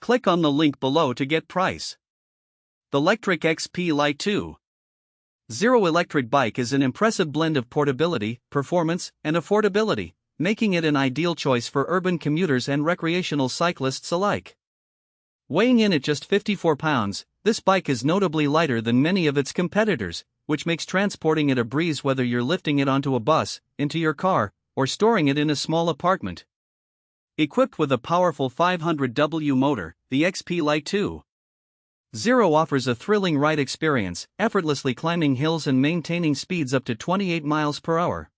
Click on the link below to get price. The LECTRIC XP Lite 2.0 electric bike is an impressive blend of portability, performance, and affordability, making it an ideal choice for urban commuters and recreational cyclists alike. Weighing in at just 54 pounds, this bike is notably lighter than many of its competitors, which makes transporting it a breeze whether you're lifting it onto a bus, into your car, or storing it in a small apartment. Equipped with a powerful 500W motor, the XP Lite 2.0 offers a thrilling ride experience, effortlessly climbing hills and maintaining speeds up to 28 miles per hour.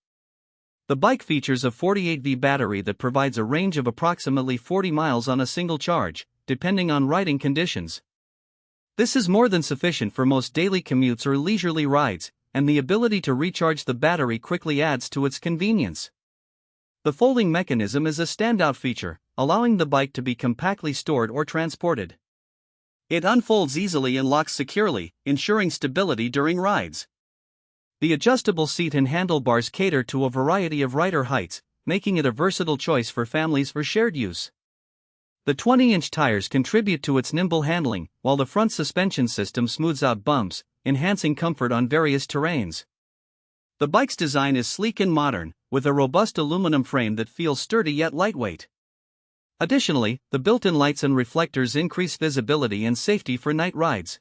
The bike features a 48V battery that provides a range of approximately 40 miles on a single charge, depending on riding conditions. This is more than sufficient for most daily commutes or leisurely rides, and the ability to recharge the battery quickly adds to its convenience. The folding mechanism is a standout feature, allowing the bike to be compactly stored or transported. It unfolds easily and locks securely, ensuring stability during rides. The adjustable seat and handlebars cater to a variety of rider heights, making it a versatile choice for families for shared use. The 20-inch tires contribute to its nimble handling, while the front suspension system smooths out bumps, enhancing comfort on various terrains. The bike's design is sleek and modern, with a robust aluminum frame that feels sturdy yet lightweight. Additionally, the built-in lights and reflectors increase visibility and safety for night rides.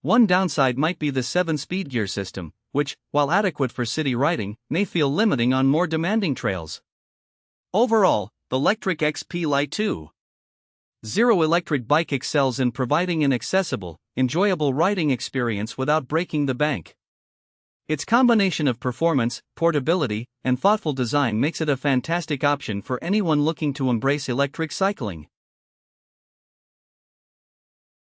One downside might be the 7-speed gear system, which, while adequate for city riding, may feel limiting on more demanding trails. Overall, the LECTRIC XP Lite 2.0 electric bike excels in providing an accessible, enjoyable riding experience without breaking the bank. Its combination of performance, portability, and thoughtful design makes it a fantastic option for anyone looking to embrace electric cycling.